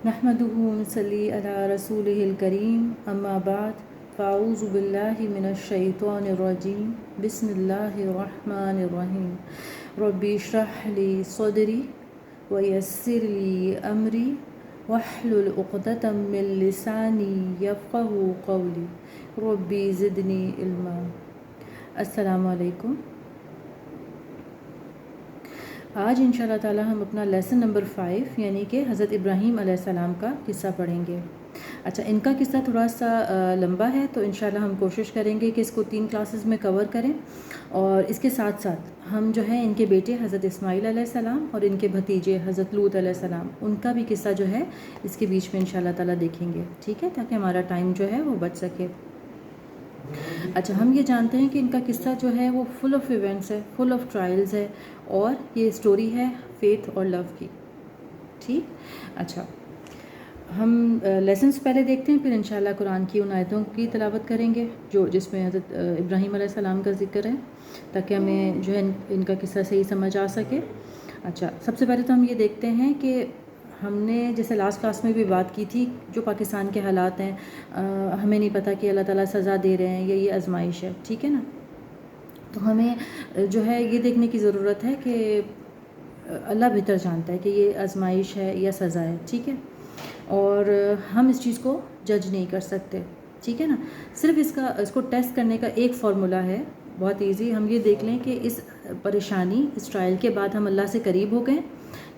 نحمده ونصلي على رسوله الكريم أما بعد فأعوذ بالله من الشيطان الرجيم بسم الله الرحمن الرحيم ربي اشرح لي صدري ويسر لي أمري واحلل عقدة من لساني يفقهوا قولي ربي زدني علما۔ السلام علیکم۔ آج انشاءاللہ تعالی ہم اپنا لیسن نمبر 5 یعنی کہ حضرت ابراہیم علیہ السلام کا قصہ پڑھیں گے۔ اچھا، ان کا قصہ تھوڑا سا لمبا ہے تو انشاءاللہ ہم کوشش کریں گے کہ اس کو 3 کلاسز میں کور کریں، اور اس کے ساتھ ساتھ ہم جو ہے ان کے بیٹے حضرت اسماعیل علیہ السلام اور ان کے بھتیجے حضرت لوط علیہ السلام ان کا بھی قصہ جو ہے اس کے بیچ میں انشاءاللہ تعالی دیکھیں گے، ٹھیک ہے، تاکہ ہمارا ٹائم جو ہے وہ بچ سکے۔ اچھا، ہم یہ جانتے ہیں کہ ان کا قصہ جو ہے وہ فل آف ایونٹس ہے، فل آف ٹرائلز ہے، اور یہ اسٹوری ہے فیتھ اور لو کی، ٹھیک۔ اچھا، ہم لیسنس پہلے دیکھتے ہیں، پھر انشاءاللہ قرآن کی ان آیتوں کی تلاوت کریں گے جس میں حضرت ابراہیم علیہ السلام کا ذکر ہے، تاکہ ہمیں جو ہے ان کا قصہ صحیح سمجھ آ سکے۔ اچھا، سب سے پہلے تو ہم یہ دیکھتے ہیں کہ ہم نے جیسے لاسٹ کلاس میں بھی بات کی تھی، جو پاکستان کے حالات ہیں، ہمیں نہیں پتہ کہ اللہ تعالیٰ سزا دے رہے ہیں یا یہ آزمائش ہے، ٹھیک ہے نا۔ تو ہمیں جو ہے یہ دیکھنے کی ضرورت ہے کہ اللہ بہتر جانتا ہے کہ یہ آزمائش ہے یا سزا ہے، ٹھیک ہے، اور ہم اس چیز کو جج نہیں کر سکتے، ٹھیک ہے نا۔ صرف اس کو ٹیسٹ کرنے کا ایک فارمولا ہے، بہت ایزی۔ ہم یہ دیکھ لیں کہ اس پریشانی، اس ٹرائل کے بعد ہم اللہ سے قریب ہو گئے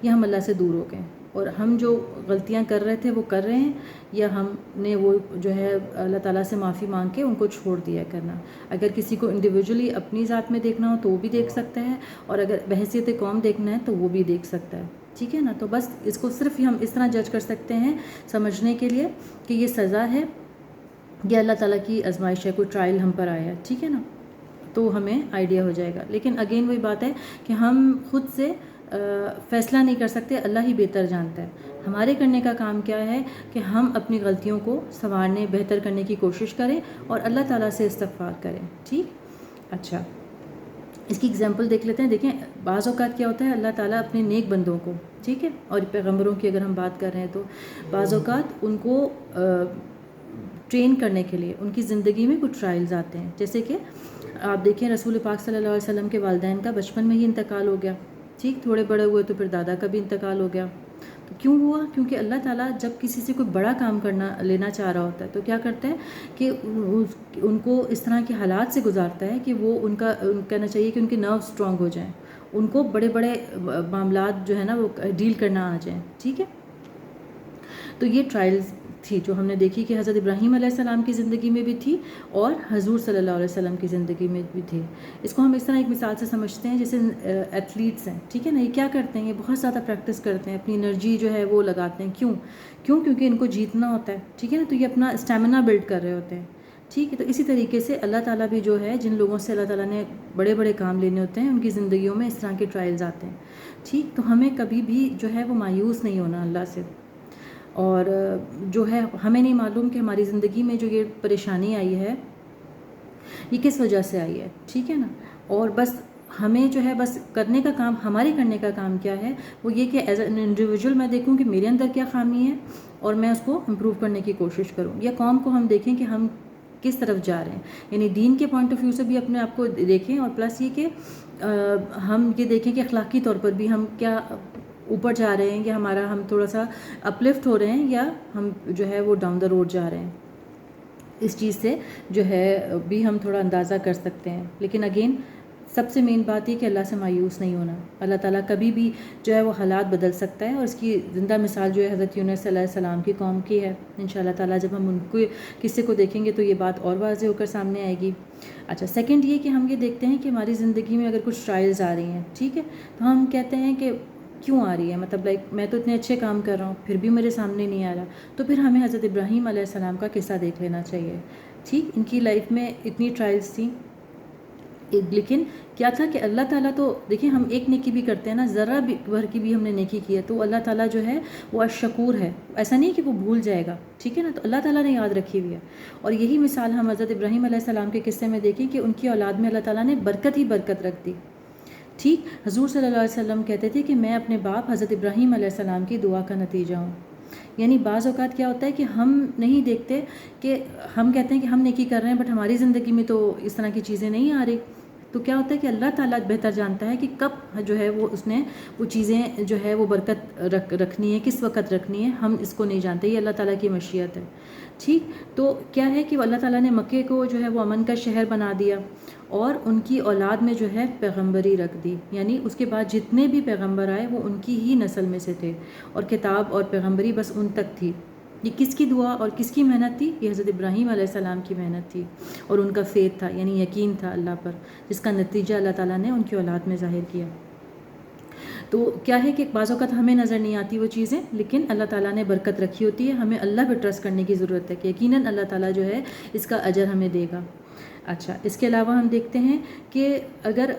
یا ہم اللہ سے دور ہو گئے، اور ہم جو غلطیاں کر رہے تھے وہ کر رہے ہیں، یا ہم نے وہ جو ہے اللہ تعالیٰ سے معافی مانگ کے ان کو چھوڑ دیا کرنا۔ اگر کسی کو انڈیویجولی اپنی ذات میں دیکھنا ہو تو وہ بھی دیکھ سکتا ہے، اور اگر بحیثیت قوم دیکھنا ہے تو وہ بھی دیکھ سکتا ہے، ٹھیک ہے نا۔ تو بس اس کو صرف ہم اس طرح جج کر سکتے ہیں سمجھنے کے لیے کہ یہ سزا ہے یا اللہ تعالیٰ کی آزمائش ہے، کوئی ٹرائل ہم پر آیا ہے، ٹھیک ہے نا، تو ہمیں آئیڈیا ہو جائے گا۔ لیکن اگین وہی بات ہے کہ ہم خود سے فیصلہ نہیں کر سکتے، اللہ ہی بہتر جانتا ہے۔ ہمارے کرنے کا کام کیا ہے کہ ہم اپنی غلطیوں کو سنوارنے، بہتر کرنے کی کوشش کریں اور اللہ تعالیٰ سے استغفار کریں، ٹھیک۔ اچھا، اس کی اگزامپل دیکھ لیتے ہیں۔ دیکھیں، بعض اوقات کیا ہوتا ہے، اللہ تعالیٰ اپنے نیک بندوں کو، ٹھیک ہے، اور پیغمبروں کی اگر ہم بات کر رہے ہیں تو بعض اوقات ان کو ٹرین کرنے کے لیے ان کی زندگی میں کچھ ٹرائلز آتے ہیں۔ جیسے کہ آپ دیکھیں، رسول پاک صلی اللہ علیہ وسلم کے والدین کا بچپن میں ہی انتقال ہو گیا، ٹھیک، تھوڑے بڑے ہوئے تو پھر دادا کا بھی انتقال ہو گیا۔ تو کیوں ہوا؟ کیونکہ اللہ تعالیٰ جب کسی سے کوئی بڑا کام لینا چاہ رہا ہوتا ہے تو کیا کرتا ہے کہ ان کو اس طرح کے حالات سے گزارتا ہے کہ وہ کہنا چاہیے کہ ان کے نرو اسٹرانگ ہو جائیں، ان کو بڑے بڑے معاملات جو ہے نا وہ ڈیل کرنا آ جائیں، ٹھیک ہے۔ تو یہ ٹرائلز تھی جو ہم نے دیکھی کہ حضرت ابراہیم علیہ السلام کی زندگی میں بھی تھی اور حضور صلی اللہ علیہ وسلم کی زندگی میں بھی تھی۔ اس کو ہم اس طرح ایک مثال سے سمجھتے ہیں، جیسے ایتھلیٹس ہیں، ٹھیک ہے نا، یہ کیا کرتے ہیں، یہ بہت زیادہ پریکٹس کرتے ہیں، اپنی انرجی جو ہے وہ لگاتے ہیں۔ کیوں؟ کیونکہ ان کو جیتنا ہوتا ہے، ٹھیک ہے نا، تو یہ اپنا اسٹیمنا بلڈ کر رہے ہوتے ہیں، ٹھیک ہے۔ تو اسی طریقے سے اللہ تعالیٰ بھی جو ہے، جن لوگوں سے اللہ تعالیٰ نے بڑے بڑے کام لینے ہوتے ہیں، ان کی زندگیوں میں اس طرح کے ٹرائلز آتے ہیں، ٹھیک۔ تو ہمیں کبھی بھی جو ہے وہ مایوس نہیں ہونا اللہ سے، اور جو ہے ہمیں نہیں معلوم کہ ہماری زندگی میں جو یہ پریشانی آئی ہے یہ کس وجہ سے آئی ہے، ٹھیک ہے نا۔ اور بس ہمیں جو ہے بس کرنے کا کام، ہمارے کرنے کا کام کیا ہے، وہ یہ کہ ایز این انڈیویجول میں دیکھوں کہ میرے اندر کیا خامی ہے اور میں اس کو امپروو کرنے کی کوشش کروں، یا قوم کو ہم دیکھیں کہ ہم کس طرف جا رہے ہیں، یعنی دین کے پوائنٹ آف ویو سے بھی اپنے آپ کو دیکھیں، اور پلس یہ کہ ہم یہ دیکھیں کہ اخلاقی طور پر بھی ہم کیا اوپر جا رہے ہیں، یا ہم تھوڑا سا اپلفٹ ہو رہے ہیں، یا ہم جو ہے وہ ڈاؤن دا روڈ جا رہے ہیں۔ اس چیز سے جو ہے بھی ہم تھوڑا اندازہ کر سکتے ہیں۔ لیکن اگین سب سے مین بات یہ کہ اللہ سے مایوس نہیں ہونا۔ اللہ تعالیٰ کبھی بھی جو ہے وہ حالات بدل سکتا ہے، اور اس کی زندہ مثال جو ہے حضرت یونس علیہ السلام کی قوم کی ہے۔ انشاءاللہ تعالیٰ جب ہم ان کے قصے کو دیکھیں گے تو یہ بات اور واضح ہو کر سامنے آئے گی۔ اچھا، سیکنڈ یہ کہ ہم یہ دیکھتے ہیں کہ ہماری زندگی میں اگر کچھ ٹرائلز آ رہی ہیں، ٹھیک ہے، تو ہم کہتے ہیں کہ کیوں آ رہی ہے، مطلب میں تو اتنے اچھے کام کر رہا ہوں پھر بھی میرے سامنے نہیں آ رہا، تو پھر ہمیں حضرت ابراہیم علیہ السلام کا قصہ دیکھ لینا چاہیے، ٹھیک۔ ان کی لائف میں اتنی ٹرائلز تھیں، لیکن کیا تھا کہ اللہ تعالیٰ تو دیکھیں، ہم ایک نیکی بھی کرتے ہیں نا، ذرا بھی بھر کی بھی ہم نے نیکی کی ہے تو اللہ تعالیٰ جو ہے وہ الشکور ہے، ایسا نہیں کہ وہ بھول جائے گا، ٹھیک ہے نا۔ تو اللہ تعالیٰ نے یاد رکھی ہوئی ہے، اور یہی مثال ہم حضرت ابراہیم علیہ السلام کے قصے میں دیکھیں کہ ان کی اولاد میں اللہ تعالیٰ نے برکت ہی برکت رکھ دی، ٹھیک۔ حضور صلی اللہ علیہ وسلم کہتے تھے کہ میں اپنے باپ حضرت ابراہیم علیہ السلام کی دعا کا نتیجہ ہوں، یعنی بعض اوقات کیا ہوتا ہے کہ ہم نہیں دیکھتے کہ ہم کہتے ہیں کہ ہم نیکی کر رہے ہیں، بٹ ہماری زندگی میں تو اس طرح کی چیزیں نہیں آ رہی. تو کیا ہوتا ہے کہ اللہ تعالیٰ بہتر جانتا ہے کہ کب جو ہے وہ اس نے وہ چیزیں جو ہے وہ برکت رکھنی ہے، کس وقت رکھنی ہے، ہم اس کو نہیں جانتے. یہ اللہ تعالیٰ کی مشیت ہے. ٹھیک. تو کیا ہے کہ اللہ تعالیٰ نے مکے کو جو ہے وہ امن کا شہر بنا دیا، اور ان کی اولاد میں جو ہے پیغمبری رکھ دی. یعنی اس کے بعد جتنے بھی پیغمبر آئے وہ ان کی ہی نسل میں سے تھے، اور کتاب اور پیغمبری بس ان تک تھی. یہ کس کی دعا اور کس کی محنت تھی؟ یہ حضرت ابراہیم علیہ السلام کی محنت تھی، اور ان کا فیتھ تھا، یعنی یقین تھا اللہ پر، جس کا نتیجہ اللہ تعالیٰ نے ان کی اولاد میں ظاہر کیا. تو کیا ہے کہ بعض اوقات ہمیں نظر نہیں آتی وہ چیزیں، لیکن اللہ تعالیٰ نے برکت رکھی ہوتی ہے. ہمیں اللہ پہ ٹرسٹ کرنے کی ضرورت ہے کہ یقیناً اللہ تعالیٰ جو ہے اس کا اجر ہمیں دے گا. اچھا، اس کے علاوہ ہم دیکھتے ہیں کہ اگر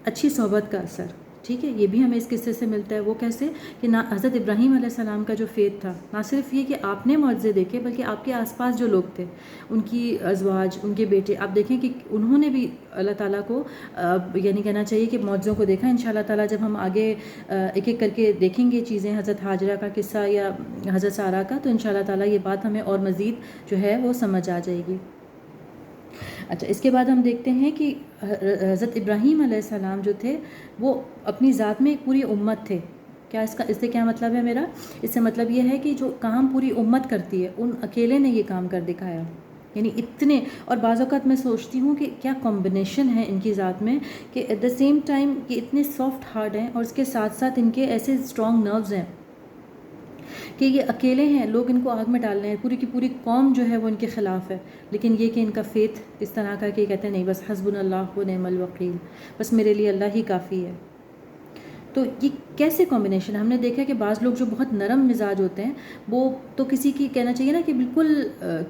اچھی صحبت کا اثر، ٹھیک ہے، یہ بھی ہمیں اس قصے سے ملتا ہے. وہ کیسے کہ نہ حضرت ابراہیم علیہ السلام کا جو فیتھ تھا، نہ صرف یہ کہ آپ نے معجزے دیکھے، بلکہ آپ کے آس پاس جو لوگ تھے، ان کی ازواج، ان کے بیٹے، آپ دیکھیں کہ انہوں نے بھی اللہ تعالیٰ کو یعنی کہنا چاہیے کہ معجزوں کو دیکھا. انشاءاللہ تعالیٰ جب ہم آگے ایک ایک کر کے دیکھیں گے چیزیں، حضرت حاجرہ کا قصہ یا حضرت سارہ کا، تو انشاءاللہ تعالیٰ یہ بات ہمیں اور مزید جو ہے وہ سمجھ آ جائے گی. اچھا، اس کے بعد ہم دیکھتے ہیں کہ حضرت ابراہیم علیہ السلام جو تھے وہ اپنی ذات میں ایک پوری امت تھے. کیا اس سے کیا مطلب ہے میرا؟ اس سے مطلب یہ ہے کہ جو کام پوری امت کرتی ہے، ان اکیلے نے یہ کام کر دکھایا. یعنی اتنے، اور بعض اوقات میں سوچتی ہوں کہ کیا کمبینیشن ہے ان کی ذات میں، کہ ایٹ دا سیم ٹائم کہ اتنے سافٹ ہارٹ ہیں، اور اس کے ساتھ ساتھ ان کے ایسے اسٹرانگ نروز ہیں کہ یہ اکیلے ہیں، لوگ ان کو آگ میں ڈال رہے ہیں، پوری کی پوری قوم جو ہے وہ ان کے خلاف ہے، لیکن یہ کہ ان کا فیتھ اس طرح کا کہ کہتے ہیں نہیں، بس حسبنا اللہ و نعم الوکیل، بس میرے لیے اللہ ہی کافی ہے. تو یہ کیسے کمبینیشن ہے؟ ہم نے دیکھا کہ بعض لوگ جو بہت نرم مزاج ہوتے ہیں، وہ تو کسی کی کہنا چاہیے نا کہ بالکل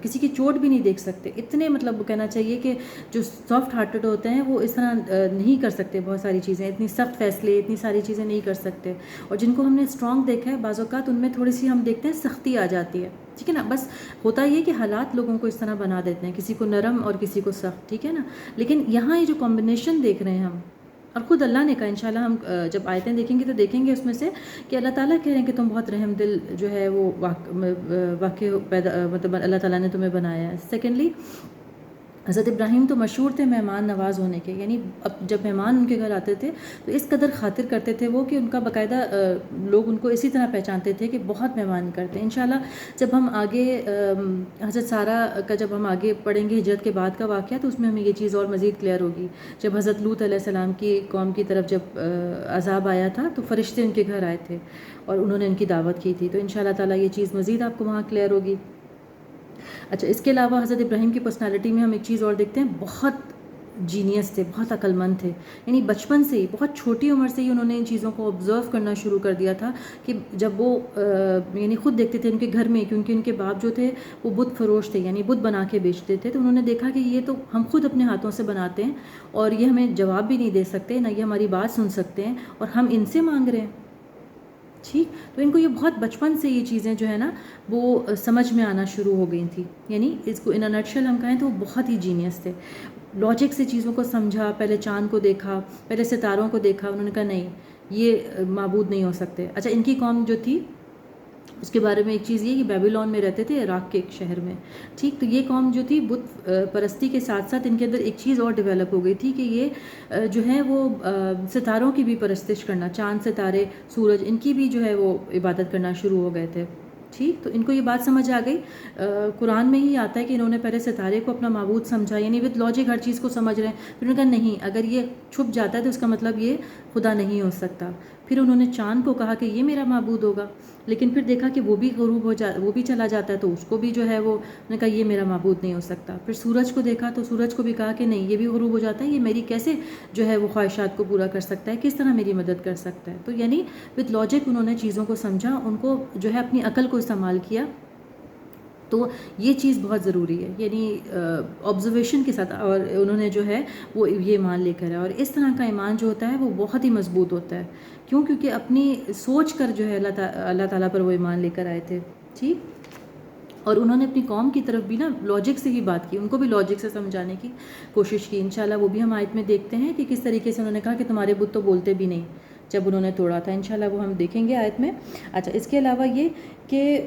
کسی کی چوٹ بھی نہیں دیکھ سکتے، اتنے مطلب کہنا چاہیے کہ جو سافٹ ہارٹڈ ہوتے ہیں وہ اس طرح نہیں کر سکتے بہت ساری چیزیں، اتنی سخت فیصلے، اتنی ساری چیزیں نہیں کر سکتے. اور جن کو ہم نے اسٹرانگ دیکھا ہے، بعض اوقات ان میں تھوڑی سی ہم دیکھتے ہیں سختی آ جاتی ہے، ٹھیک ہے نا. بس ہوتا یہ کہ حالات لوگوں کو اس طرح بنا دیتے ہیں، کسی کو نرم اور کسی کو سخت، ٹھیک ہے نا. لیکن یہاں یہ جو کمبینیشن دیکھ رہے ہیں ہم، اور خود اللہ نے کہا، انشاءاللہ ہم جب آیتیں دیکھیں گے تو دیکھیں گے اس میں سے کہ اللہ تعالیٰ کہہ رہے ہیں کہ تم بہت رحم دل جو ہے وہ واقع پیدا، مطلب اللہ تعالیٰ نے تمہیں بنایا ہے. سیکنڈلی، حضرت ابراہیم تو مشہور تھے مہمان نواز ہونے کے، یعنی اب جب مہمان ان کے گھر آتے تھے تو اس قدر خاطر کرتے تھے وہ کہ ان کا باقاعدہ لوگ ان کو اسی طرح پہچانتے تھے کہ بہت مہمان کرتے ہیں. انشاءاللہ جب ہم آگے حضرت سارہ کا جب ہم آگے پڑھیں گے ہجرت کے بعد کا واقعہ، تو اس میں ہمیں یہ چیز اور مزید کلیئر ہوگی. جب حضرت لوط علیہ السلام کی قوم کی طرف جب عذاب آیا تھا تو فرشتے ان کے گھر آئے تھے اور انہوں نے ان کی دعوت کی تھی. تو انشاءاللہ تعالیٰ یہ چیز مزید آپ کو وہاں کلیئر ہوگی. اچھا، اس کے علاوہ حضرت ابراہیم کی پرسنالٹی میں ہم ایک چیز اور دیکھتے ہیں، بہت جینیس تھے، بہت عقل مند تھے. یعنی بچپن سے ہی، بہت چھوٹی عمر سے ہی انہوں نے ان چیزوں کو آبزرو کرنا شروع کر دیا تھا کہ جب وہ یعنی خود دیکھتے تھے ان کے گھر میں، کیونکہ ان کے باپ جو تھے وہ بت فروش تھے، یعنی بت بنا کے بیچتے تھے. تو انہوں نے دیکھا کہ یہ تو ہم خود اپنے ہاتھوں سے بناتے ہیں اور یہ ہمیں جواب بھی نہیں دے سکتے، نہ یہ ہماری بات سن سکتے ہیں، اور ہم ان سے مانگ رہے ہیں. ٹھیک. تو ان کو یہ بہت بچپن سے یہ چیزیں جو ہے نا وہ سمجھ میں آنا شروع ہو گئی تھیں. یعنی اس کو ان نٹشل ہم کہیں تو وہ بہت ہی جینیس تھے. لاجک سے چیزوں کو سمجھا، پہلے چاند کو دیکھا، پہلے ستاروں کو دیکھا، انہوں نے کہا نہیں، یہ معبود نہیں ہو سکتے. اچھا، ان کی قوم جو تھی اس کے بارے میں ایک چیز یہ کہ بیبیلون میں رہتے تھے، عراق کے ایک شہر میں. ٹھیک. تو یہ قوم جو تھی بت پرستی کے ساتھ ساتھ ان کے اندر ایک چیز اور ڈیولپ ہو گئی تھی کہ یہ جو ہے وہ ستاروں کی بھی پرستش کرنا، چاند، ستارے، سورج، ان کی بھی جو ہے وہ عبادت کرنا شروع ہو گئے تھے. ٹھیک. تو ان کو یہ بات سمجھ آ گئی. قرآن میں ہی آتا ہے کہ انہوں نے پہلے ستارے کو اپنا معبود سمجھا، یعنی وتھ لاجک ہر چیز کو سمجھ رہے ہیں. پھر انہوں نے کہا نہیں، اگر یہ چھپ جاتا ہے تو اس کا مطلب یہ خدا نہیں ہو سکتا. پھر انہوں نے چاند کو کہا کہ یہ میرا معبود ہوگا، لیکن پھر دیکھا کہ وہ بھی غروب وہ بھی چلا جاتا ہے، تو اس کو بھی جو ہے وہ نے کہا یہ میرا معبود نہیں ہو سکتا. پھر سورج کو دیکھا تو سورج کو بھی کہا کہ نہیں، یہ بھی غروب ہو جاتا ہے، یہ میری کیسے جو ہے وہ خواہشات کو پورا کر سکتا ہے، کس طرح میری مدد کر سکتا ہے. تو یعنی وتھ لاجک انہوں نے چیزوں کو سمجھا، ان کو جو ہے اپنی عقل کو استعمال کیا. تو یہ چیز بہت ضروری ہے، یعنی آبزرویشن کے ساتھ، اور انہوں نے جو ہے وہ یہ ایمان لے کر ہے. اور اس طرح کا ایمان جو ہوتا ہے وہ بہت ہی مضبوط ہوتا ہے. کیوں؟ کیونکہ اپنی سوچ کر جو ہے اللہ تعالیٰ پر وہ ایمان لے کر آئے تھے. ٹھیک. اور انہوں نے اپنی قوم کی طرف بھی نا لاجک سے ہی بات کی، ان کو بھی لاجک سے سمجھانے کی کوشش کی. انشاءاللہ وہ بھی ہم آیت میں دیکھتے ہیں کہ کس طریقے سے انہوں نے کہا کہ تمہارے بت تو بولتے بھی نہیں، جب انہوں نے توڑا تھا. انشاءاللہ وہ ہم دیکھیں گے آیت میں. اچھا اس کے علاوہ یہ کہ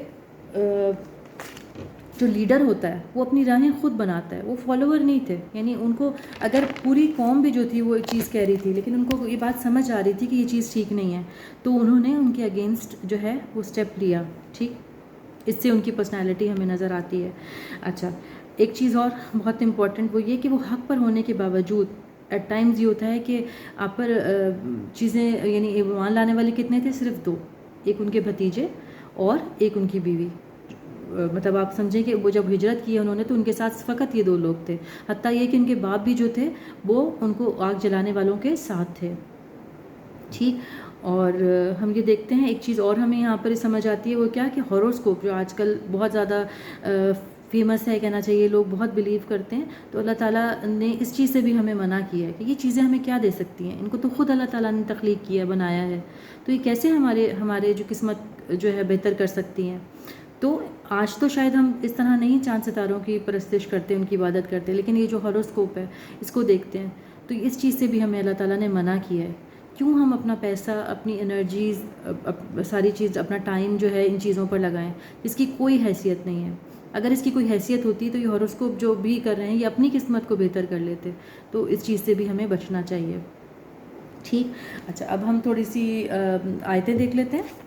جو لیڈر ہوتا ہے وہ اپنی راہیں خود بناتا ہے, وہ فالوور نہیں تھے. یعنی ان کو اگر پوری قوم بھی جو تھی وہ ایک چیز کہہ رہی تھی لیکن ان کو یہ بات سمجھ آ رہی تھی کہ یہ چیز ٹھیک نہیں ہے, تو انہوں نے ان کے اگینسٹ جو ہے وہ اسٹیپ لیا. ٹھیک, اس سے ان کی پرسنالٹی ہمیں نظر آتی ہے. اچھا ایک چیز اور بہت امپورٹنٹ وہ یہ کہ وہ حق پر ہونے کے باوجود ایٹ ٹائمز یہ ہوتا ہے کہ آپ پر چیزیں, یعنی ایمان لانے والے کتنے تھے؟ صرف 2, ایک ان کے بھتیجے اور ایک ان کی بیوی. مطلب آپ سمجھیں کہ وہ جب ہجرت کی انہوں نے تو ان کے ساتھ فقط یہ 2 لوگ تھے, حتیٰ یہ کہ ان کے باپ بھی جو تھے وہ ان کو آگ جلانے والوں کے ساتھ تھے. ٹھیک, اور ہم یہ دیکھتے ہیں ایک چیز اور ہمیں یہاں پر سمجھ آتی ہے, وہ کیا کہ ہاروسکوپ جو آج کل بہت زیادہ فیمس ہے کہنا چاہیے, لوگ بہت بلیو کرتے ہیں, تو اللہ تعالیٰ نے اس چیز سے بھی ہمیں منع کیا ہے کہ یہ چیزیں ہمیں کیا دے سکتی ہیں, ان کو تو خود اللہ تعالیٰ نے تخلیق کیا, بنایا ہے, تو یہ کیسے ہمارے جو قسمت جو ہے بہتر کر سکتی ہیں. تو آج تو شاید ہم اس طرح نہیں چاند ستاروں کی پرستش کرتے, ان کی عبادت کرتے, لیکن یہ جو ہاروسکوپ ہے اس کو دیکھتے ہیں, تو اس چیز سے بھی ہمیں اللہ تعالیٰ نے منع کیا ہے. کیوں ہم اپنا پیسہ, اپنی انرجیز, ساری چیز, اپنا ٹائم جو ہے ان چیزوں پر لگائیں جس کی کوئی حیثیت نہیں ہے. اگر اس کی کوئی حیثیت ہوتی تو یہ ہاروسکوپ جو بھی کر رہے ہیں یہ اپنی قسمت کو بہتر کر لیتے, تو اس چیز سے بھی ہمیں بچنا چاہیے. ٹھیک, اچھا اب ہم تھوڑی سی آیتیں دیکھ لیتے ہیں,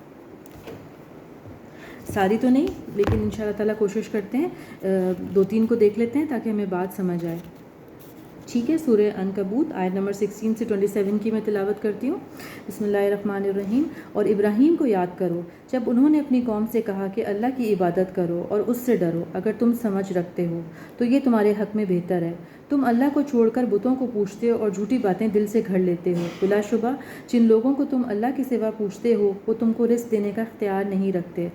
ساری تو نہیں لیکن ان شاء اللہ تعالیٰ کوشش کرتے ہیں 2-3 کو دیکھ لیتے ہیں تاکہ ہمیں بات سمجھ آئے. ٹھیک ہے, سورہ عنکبوت آیت نمبر 16 سے 27 کی میں تلاوت کرتی ہوں. بسم اللہ الرحمن الرحیم. اور ابراہیم کو یاد کرو جب انہوں نے اپنی قوم سے کہا کہ اللہ کی عبادت کرو اور اس سے ڈرو, اگر تم سمجھ رکھتے ہو تو یہ تمہارے حق میں بہتر ہے. تم اللہ کو چھوڑ کر بتوں کو پوچھتے ہو اور جھوٹی باتیں دل سے گھڑ لیتے ہو. بلا شبہ جن لوگوں کو تم اللہ کے سوا پوچھتے ہو وہ تم کو رزق دینے کا اختیار نہیں رکھتے.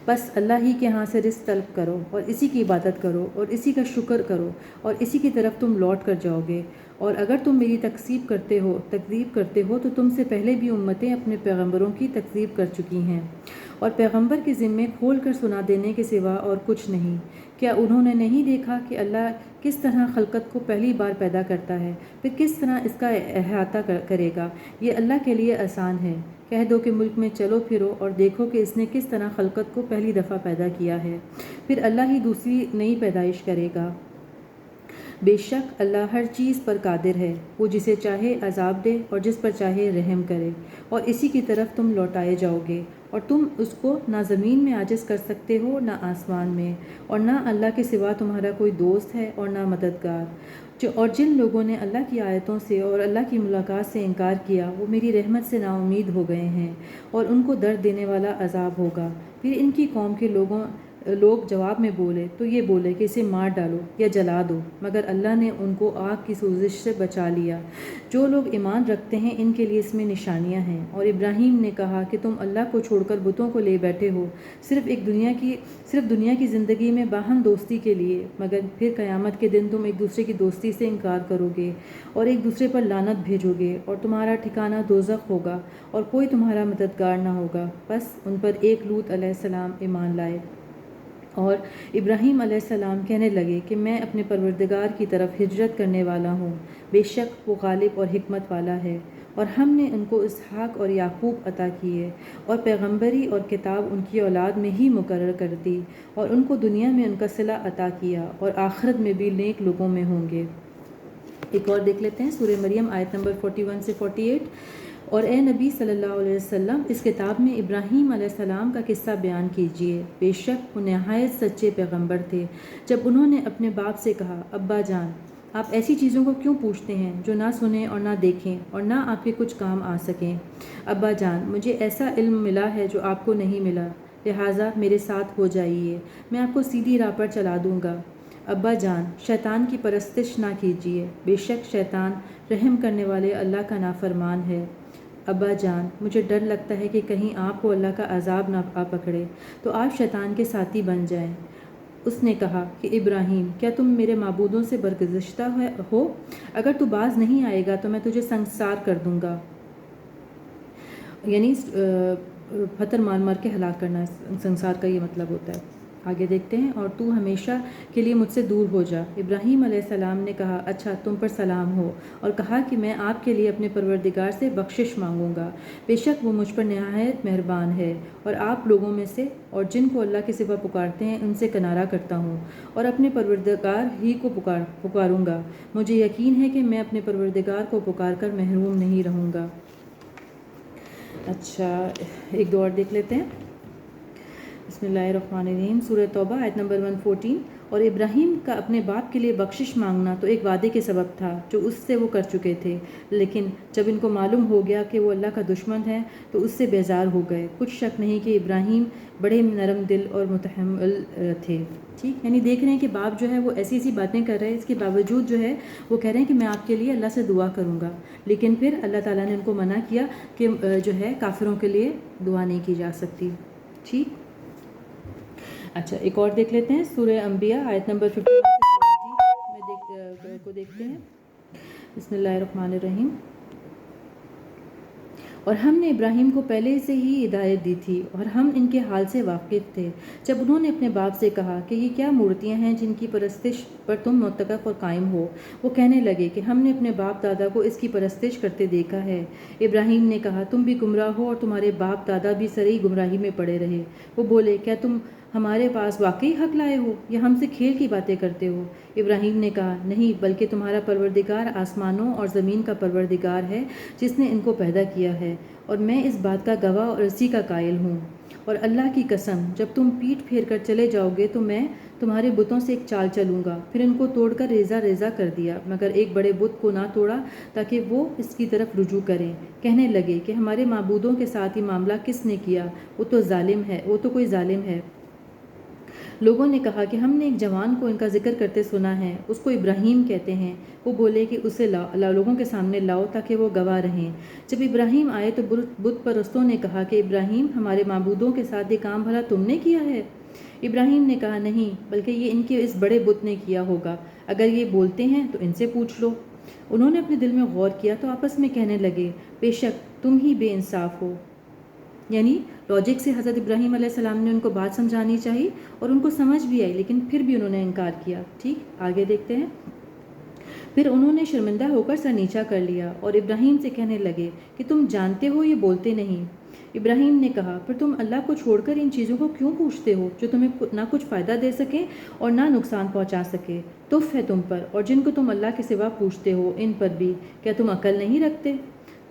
بس اللہ ہی کے ہاں سے رزق طلب کرو اور اسی کی عبادت کرو اور اسی کا شکر کرو اور اسی کی طرف تم لوٹ کر جاؤ گے. اور اگر تم میری تکذیب کرتے ہو تو تم سے پہلے بھی امتیں اپنے پیغمبروں کی تکذیب کر چکی ہیں, اور پیغمبر کے ذمے کھول کر سنا دینے کے سوا اور کچھ نہیں. کیا انہوں نے نہیں دیکھا کہ اللہ کس طرح خلقت کو پہلی بار پیدا کرتا ہے, پھر کس طرح اس کا احاطہ کرے گا؟ یہ اللہ کے لیے آسان ہے. کہہ دو کہ ملک میں چلو پھرو اور دیکھو کہ اس نے کس طرح خلقت کو پہلی دفعہ پیدا کیا ہے, پھر اللہ ہی دوسری نئی پیدائش کرے گا. بے شک اللہ ہر چیز پر قادر ہے, وہ جسے چاہے عذاب دے اور جس پر چاہے رحم کرے, اور اسی کی طرف تم لوٹائے جاؤ گے. اور تم اس کو نہ زمین میں عاجز کر سکتے ہو نہ آسمان میں, اور نہ اللہ کے سوا تمہارا کوئی دوست ہے اور نہ مددگار. اور جن لوگوں نے اللہ کی آیتوں سے اور اللہ کی ملاقات سے انکار کیا وہ میری رحمت سے نا امید ہو گئے ہیں, اور ان کو درد دینے والا عذاب ہوگا. پھر ان کی قوم کے لوگ جواب میں بولے تو یہ بولے کہ اسے مار ڈالو یا جلا دو, مگر اللہ نے ان کو آگ کی سوزش سے بچا لیا. جو لوگ ایمان رکھتے ہیں ان کے لیے اس میں نشانیاں ہیں. اور ابراہیم نے کہا کہ تم اللہ کو چھوڑ کر بتوں کو لے بیٹھے ہو صرف دنیا کی زندگی میں باہم دوستی کے لیے, مگر پھر قیامت کے دن تم ایک دوسرے کی دوستی سے انکار کرو گے اور ایک دوسرے پر لعنت بھیجو گے, اور تمہارا ٹھکانہ دوزخ ہوگا اور کوئی تمہارا مددگار نہ ہوگا. بس ان پر ایک لوط علیہ السلام ایمان لائے. اور ابراہیم علیہ السلام کہنے لگے کہ میں اپنے پروردگار کی طرف ہجرت کرنے والا ہوں, بے شک وہ غالب اور حکمت والا ہے. اور ہم نے ان کو اسحاق اور یعقوب عطا کیے, اور پیغمبری اور کتاب ان کی اولاد میں ہی مقرر کر دی, اور ان کو دنیا میں ان کا صلہ عطا کیا, اور آخرت میں بھی نیک لوگوں میں ہوں گے. ایک اور دیکھ لیتے ہیں سورہ مریم آیت نمبر 41 سے 48. اور اے نبی صلی اللہ علیہ وسلم اس کتاب میں ابراہیم علیہ السلام کا قصہ بیان کیجیے, بے شک وہ نہایت سچے پیغمبر تھے. جب انہوں نے اپنے باپ سے کہا ابا جان آپ ایسی چیزوں کو کیوں پوچھتے ہیں جو نہ سنیں اور نہ دیکھیں اور نہ آپ کے کچھ کام آ سکیں؟ ابا جان مجھے ایسا علم ملا ہے جو آپ کو نہیں ملا, لہٰذا میرے ساتھ ہو جائیے, میں آپ کو سیدھی راہ پر چلا دوں گا. ابا جان شیطان کی پرستش نہ کیجیے, بے شک شیطان رحم کرنے والے اللہ کا نافرمان ہے. ابا جان مجھے ڈر لگتا ہے کہ کہیں آپ کو اللہ کا عذاب نہ آ پکڑے تو آپ شیطان کے ساتھی بن جائیں. اس نے کہا کہ ابراہیم کیا تم میرے معبودوں سے برگزشتہ ہو؟ اگر تو باز نہیں آئے گا تو میں تجھے سنگسار کر دوں گا. یعنی پتھر مار مار کے ہلاک کرنا, سنسار کا یہ مطلب ہوتا ہے. آگے دیکھتے ہیں، اور تو ہمیشہ کے لیے مجھ سے دور ہو جا۔ ابراہیم علیہ السلام نے کہا اچھا تم پر سلام ہو، اور کہا کہ میں آپ کے لیے اپنے پروردگار سے بخشش مانگوں گا، بے شک وہ مجھ پر نہایت مہربان ہے، اور آپ لوگوں میں سے اور جن کو اللہ کے سوا پکارتے ہیں ان سے کنارہ کرتا ہوں، اور اپنے پروردگار ہی کو پکاروں گا۔ مجھے یقین ہے کہ میں اپنے پروردگار کو پکار کر محروم نہیں رہوں گا۔ اچھا ایک دو اور دیکھ لیتے ہیں۔ بسم اللہ الرحمن الرحیم، سورہ توبہ آیت نمبر 114۔ اور ابراہیم کا اپنے باپ کے لیے بخشش مانگنا تو ایک وعدے کے سبب تھا جو اس سے وہ کر چکے تھے، لیکن جب ان کو معلوم ہو گیا کہ وہ اللہ کا دشمن ہے تو اس سے بیزار ہو گئے۔ کچھ شک نہیں کہ ابراہیم بڑے نرم دل اور متحمل تھے۔ ٹھیک، یعنی دیکھ رہے ہیں کہ باپ جو ہے وہ ایسی ایسی باتیں کر رہے ہیں، اس کے باوجود جو ہے وہ کہہ رہے ہیں کہ میں آپ کے لیے اللہ سے دعا کروں گا، لیکن پھر اللہ تعالیٰ نے ان کو منع کیا کہ جو ہے کافروں کے لیے دعا نہیں کی جا سکتی۔ ٹھیک، اچھا ایک اور دیکھ لیتے ہیں، سورہ انبیاء آیت نمبر 51 میں کو دیکھتے ہیں۔ بسم اللہ الرحمن الرحیم۔ اور ہم نے ابراہیم کو پہلے سے ہی ہدایت دی تھی، اور ہم ان کے حال سے واقف تھے جب انہوں نے اپنے باپ سے کہا کہ یہ کیا مورتیاں ہیں جن کی پرستش پر تم متقف اور قائم ہو۔ وہ کہنے لگے کہ ہم نے اپنے باپ دادا کو اس کی پرستش کرتے دیکھا ہے۔ ابراہیم نے کہا تم بھی گمراہ ہو اور تمہارے باپ دادا بھی سرئی گمراہی میں پڑے رہے۔ وہ بولے کیا تم ہمارے پاس واقعی حق لائے ہو یا ہم سے کھیل کی باتیں کرتے ہو؟ ابراہیم نے کہا نہیں، بلکہ تمہارا پروردگار آسمانوں اور زمین کا پروردگار ہے جس نے ان کو پیدا کیا ہے، اور میں اس بات کا گواہ اور اسی کا قائل ہوں۔ اور اللہ کی قسم جب تم پیٹھ پھیر کر چلے جاؤ گے تو میں تمہارے بتوں سے ایک چال چلوں گا۔ پھر ان کو توڑ کر ریزہ ریزہ کر دیا، مگر ایک بڑے بت کو نہ توڑا تاکہ وہ اس کی طرف رجوع کریں۔ کہنے لگے کہ ہمارے معبودوں کے ساتھ یہ معاملہ کس نے کیا؟ وہ تو کوئی ظالم ہے۔ لوگوں نے کہا کہ ہم نے ایک جوان کو ان کا ذکر کرتے سنا ہے، اس کو ابراہیم کہتے ہیں۔ وہ بولے کہ اسے لوگوں کے سامنے لاؤ تاکہ وہ گواہ رہیں۔ جب ابراہیم آئے تو بت پرستوں نے کہا کہ ابراہیم ہمارے معبودوں کے ساتھ یہ کام بھلا تم نے کیا ہے؟ ابراہیم نے کہا نہیں، بلکہ یہ ان کے اس بڑے بت نے کیا ہوگا، اگر یہ بولتے ہیں تو ان سے پوچھ لو۔ انہوں نے اپنے دل میں غور کیا تو آپس میں کہنے لگے بے شک تم ہی بے انصاف ہو۔ یعنی لاجک سے حضرت ابراہیم علیہ السلام نے ان کو بات سمجھانی چاہیے اور ان کو سمجھ بھی آئی، لیکن پھر بھی انہوں نے انکار کیا۔ ٹھیک، آگے دیکھتے ہیں۔ پھر انہوں نے شرمندہ ہو کر سر نیچا کر لیا اور ابراہیم سے کہنے لگے کہ تم جانتے ہو یہ بولتے نہیں۔ ابراہیم نے کہا پھر تم اللہ کو چھوڑ کر ان چیزوں کو کیوں پوچھتے ہو جو تمہیں نہ کچھ فائدہ دے سکیں اور نہ نقصان پہنچا سکے؟ تف ہے تم پر اور جن کو تم اللہ کے سوا پوچھتے ہو ان پر بھی، کیا تم عقل نہیں رکھتے؟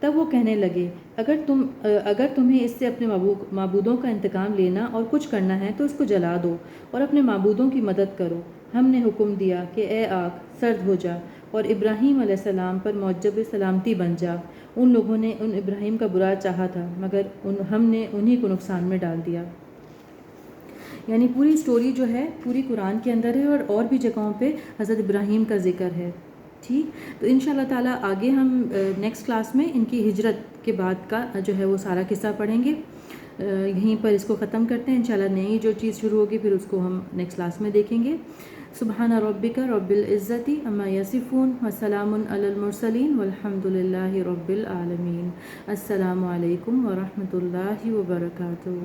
تب وہ کہنے لگے اگر تمہیں اس سے اپنے معبودوں کا انتقام لینا اور کچھ کرنا ہے تو اس کو جلا دو اور اپنے معبودوں کی مدد کرو۔ ہم نے حکم دیا کہ اے آگ سرد ہو جا اور ابراہیم علیہ السلام پر موجب سلامتی بن جا۔ ان لوگوں نے ابراہیم کا برا چاہا تھا مگر ہم نے انہی کو نقصان میں ڈال دیا۔ یعنی پوری سٹوری جو ہے پوری قرآن کے اندر ہے اور بھی جگہوں پہ حضرت ابراہیم کا ذکر ہے۔ ٹھیک، تو انشاءاللہ تعالیٰ آگے ہم نیکسٹ کلاس میں ان کی ہجرت کے بعد کا جو ہے وہ سارا قصہ پڑھیں گے۔ یہیں پر اس کو ختم کرتے ہیں، انشاءاللہ نئی جو چیز شروع ہوگی پھر اس کو ہم نیکسٹ کلاس میں دیکھیں گے۔ سبحان ربک رب العزت عما یصفون وسلام علی المرسلین والحمد للہ رب العالمین۔ السلام علیکم ورحمۃ اللہ وبرکاتہ۔